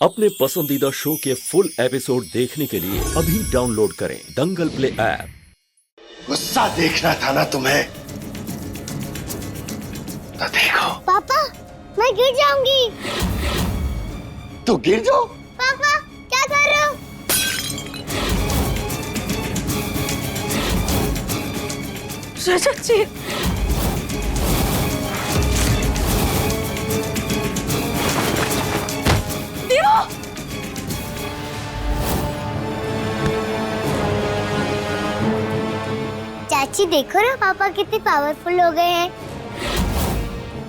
अपने पसंदीदा शो के फुल एपिसोड देखने के लिए अभी डाउनलोड करें दंगल प्ले ऐप। गुस्सा देखना था ना तुम्हें, तो देखो। पापा, मैं गिर जाऊंगी। तो गिर जाओ। पापा, क्या कर रहे हो? रजत जी, चाची देखो ना, पापा कितने पावरफुल हो गए हैं,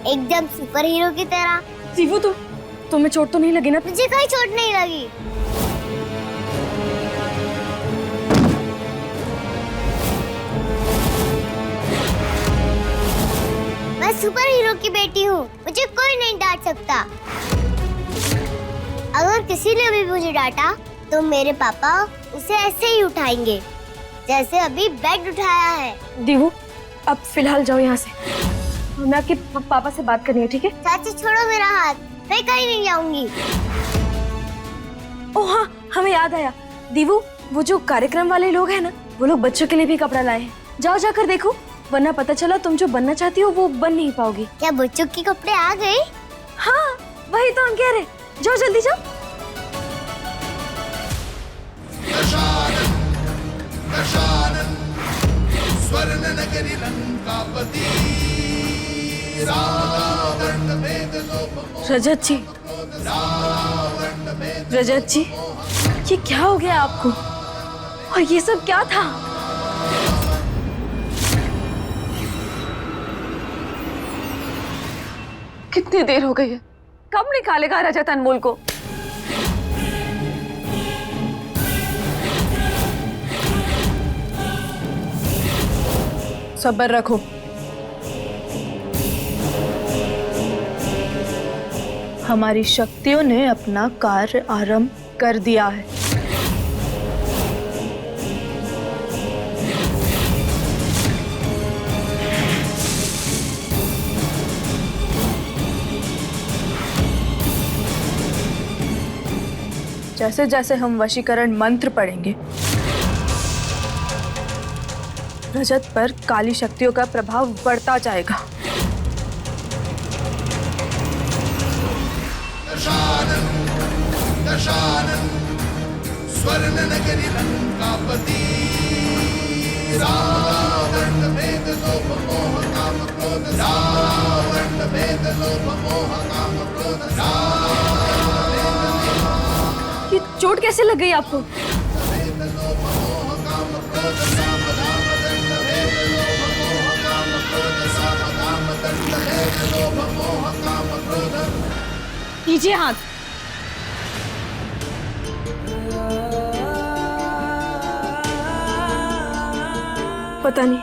एकदम सुपर हीरो की तरह। दीवू तुम्हें चोट तो नहीं लगी ना? मुझे कोई चोट नहीं लगी। मैं सुपर हीरो की बेटी हूँ, मुझे कोई नहीं डांट सकता। अगर किसी ने भी मुझे डांटा तो मेरे पापा उसे ऐसे ही उठाएंगे जैसे अभी बेड उठाया है। दीवू, अब फिलहाल जाओ यहाँ से, हमें आपके पापा से बात करनी है, ठीक है? चाची छोड़ो मेरा हाथ, मैं कहीं नहीं जाऊंगी। ओह हाँ, हमें याद आया। दीवू, वो जो कार्यक्रम वाले लोग हैं ना, वो लोग बच्चों के लिए भी कपड़ा लाए हैं। जाओ जाकर देखो, वरना पता चला तुम जो बनना चाहती हो वो बन नहीं पाओगी। क्या बच्चों के कपड़े आ गए? हाँ, वही तो हम कह रहे। जाओ जल्दी जाओ। स्वर्ण नगरी लंकापति रजत जी, रजत जी, ये क्या हो गया आपको? और ये सब क्या था? कितनी देर हो गई है, कब निकालेगा रजत अनमोल को? सब्र रखो, हमारी शक्तियों ने अपना कार्य आरंभ कर दिया है। जैसे जैसे हम वशीकरण मंत्र पढ़ेंगे, रजत पर काली शक्तियों का प्रभाव बढ़ता जाएगा। दशानन स्वर्ण नगरी लंकापति रावण भेद लोभ मोह काम क्रोध रावण भेद लोभ मोह काम क्रोध। ये चोट कैसे लग गई आपको? कीजिए हाथ। पता नहीं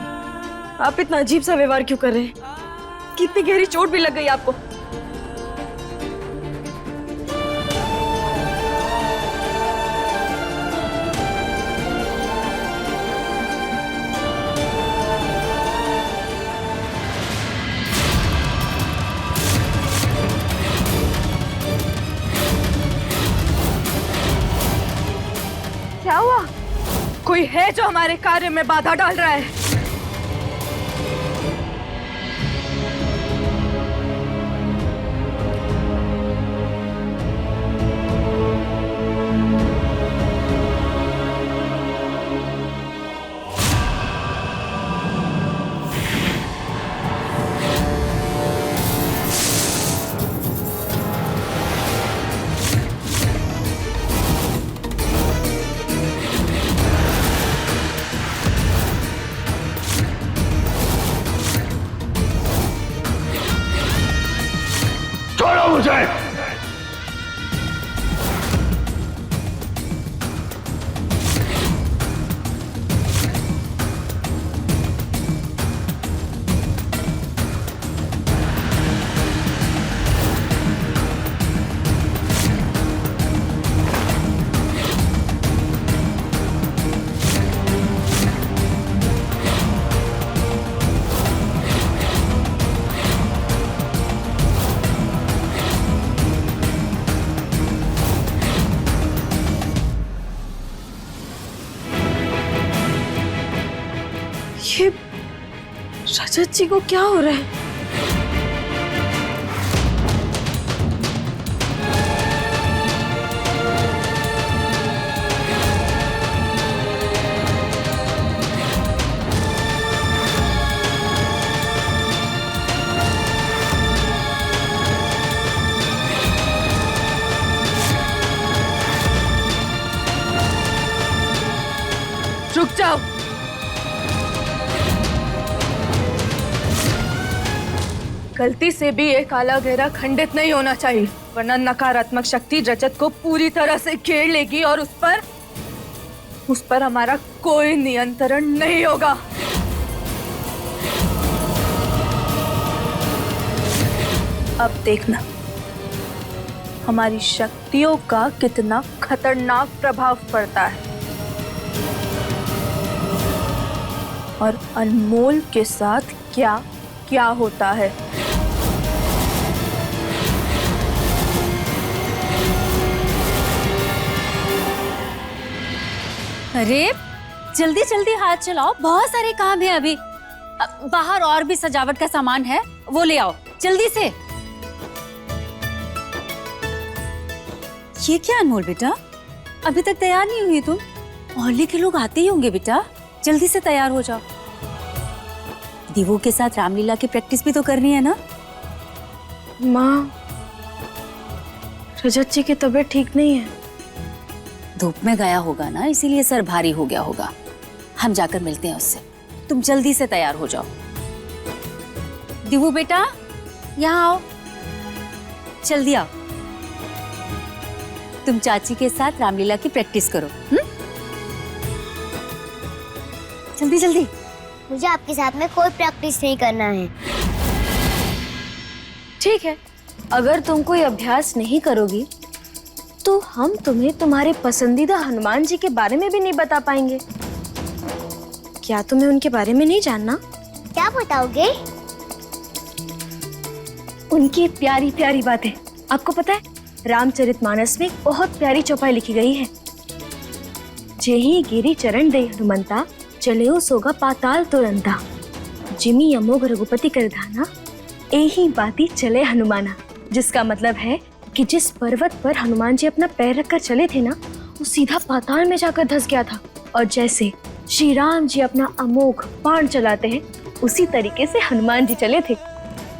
आप इतना अजीब सा व्यवहार क्यों कर रहे हैं? कितनी गहरी चोट भी लग गई आपको। क्या हुआ? कोई है जो हमारे कार्य में बाधा डाल रहा है? रजत जी को क्या हो रहा है? रुक जाओ। गलती से भी एक काला घेरा खंडित नहीं होना चाहिए, वरना नकारात्मक शक्ति रजत को पूरी तरह से घेर लेगी और उस पर हमारा कोई नियंत्रण नहीं होगा। अब देखना हमारी शक्तियों का कितना खतरनाक प्रभाव पड़ता है और अनमोल के साथ क्या क्या होता है। अरे जल्दी जल्दी हाथ चलाओ, बहुत सारे काम है अभी। बाहर और भी सजावट का सामान है, वो ले आओ जल्दी से। ये क्या अनमोल बेटा, अभी तक तैयार नहीं हुई तुम? मोहल्ले के लोग आते ही होंगे बेटा, जल्दी से तैयार हो जाओ। दीवों के साथ रामलीला की प्रैक्टिस भी तो करनी है ना। माँ, रजत जी की तबीयत ठीक नहीं है। धूप में गया होगा ना, इसीलिए सर भारी हो गया होगा। हम जाकर मिलते हैं उससे, तुम जल्दी से तैयार हो जाओ। दीवू बेटा यहाँ आओ, जल्दी आओ। तुम चाची के साथ रामलीला की प्रैक्टिस करो। जल्दी जल्दी। मुझे आपके साथ में कोई प्रैक्टिस नहीं करना है। ठीक है, अगर तुम कोई अभ्यास नहीं करोगी तो हम तुम्हें तुम्हारे पसंदीदा हनुमान जी के बारे में भी नहीं बता पाएंगे। क्या तुम्हें उनके बारे में नहीं जानना? क्या बताओगे? उनकी प्यारी प्यारी बातें। आपको पता है, रामचरितमानस में एक बहुत प्यारी चौपाई लिखी गई है। जेहि गिरि चरण दे हनुमंता, चलेओ सोगा पाताल तुरंता। जिमी अमोघ रघुपति कर धाना, एही बाती चले हनुमाना। जिसका मतलब है कि जिस पर्वत पर हनुमान जी अपना पैर रखकर चले थे ना, वो सीधा पाताल में जाकर धंस गया था। और जैसे श्री राम जी अपना अमोघ बाण चलाते हैं, उसी तरीके से हनुमान जी चले थे।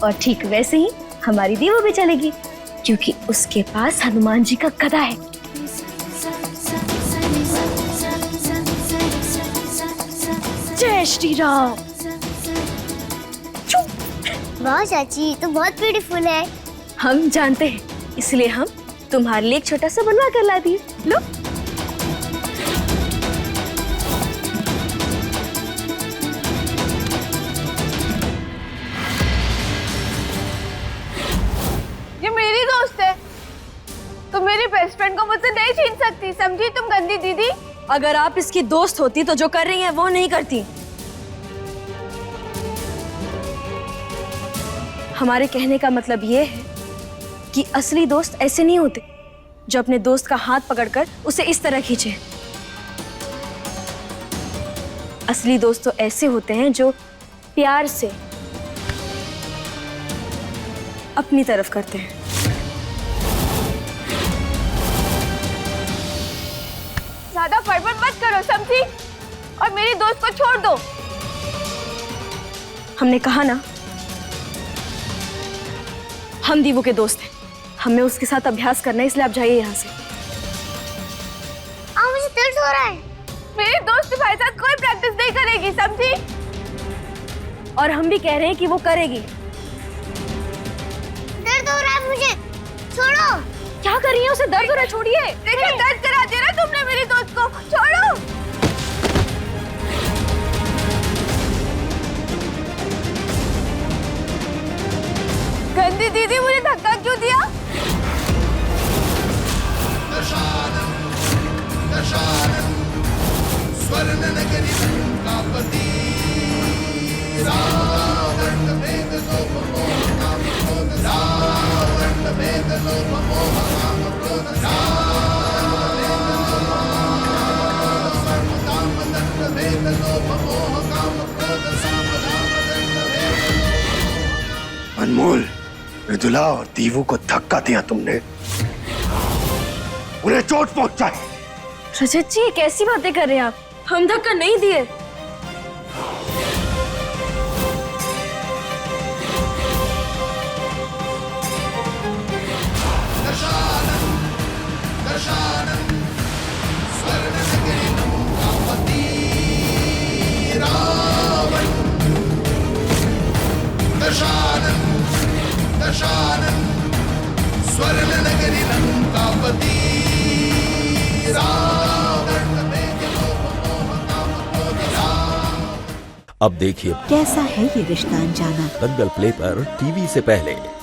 और ठीक वैसे ही हमारी दीवो भी चलेगी, क्योंकि उसके पास हनुमान जी का गदा है। जय श्री राम। वाह चाची, तो बहुत ब्यूटीफुल है। हम जानते हैं, इसलिए हम तुम्हारे लिए एक छोटा सा बनवा कर ला दिए। लो। ये मेरी दोस्त है, तो मेरी बेस्ट फ्रेंड को मुझसे नहीं छीन सकती, समझी तुम गंदी दीदी? अगर आप इसकी दोस्त होती तो जो कर रही हैं वो नहीं करती। हमारे कहने का मतलब ये है कि असली दोस्त ऐसे नहीं होते जो अपने दोस्त का हाथ पकड़कर उसे इस तरह खींचे। असली दोस्त तो ऐसे होते हैं जो प्यार से अपनी तरफ करते हैं। ज्यादा फड़फड़ मत करो, समझी? और मेरी दोस्त को छोड़ दो। हमने कहा ना, हम दीवो के दोस्त हैं, हमें उसके साथ अभ्यास करना है, इसलिए आप जाइए यहाँ से। मुझे दर्द हो रहा है। मेरी दोस्त तुम्हारे साथ कोई प्रैक्टिस नहीं करेगी, समझी? और हम भी कह रहे हैं कि वो करेगी। दर्द हो रहा है मुझे, छोड़ो। क्या कर रही है? उसे दर्द हो रहा है, छोड़िए। देखो दर्द करा दिया ना तुमने मेरी दोस्त को, छोड़ो। गंदी दीदी, मुझे धक्का क्यों दिया? दशानन दशानन स्वर्ण नगरी लंकापति, रावण भेद लोभ मोह काम क्रोध, रावण भेद लोभ मोह काम क्रोध, सर्व काम दंड भेद लोभ मोह काम क्रोध, साम दाम दंड अनमोल, मृदुला और दीवू को धक्का दिया तुमने, उन्हें चोट पहुंचाई। रजत जी, ये कैसी बातें कर रहे हैं आप? हम धक्का नहीं दिए। अब देखिए कैसा है ये रिश्ता अनजाना। दंगल प्ले पर टीवी से पहले।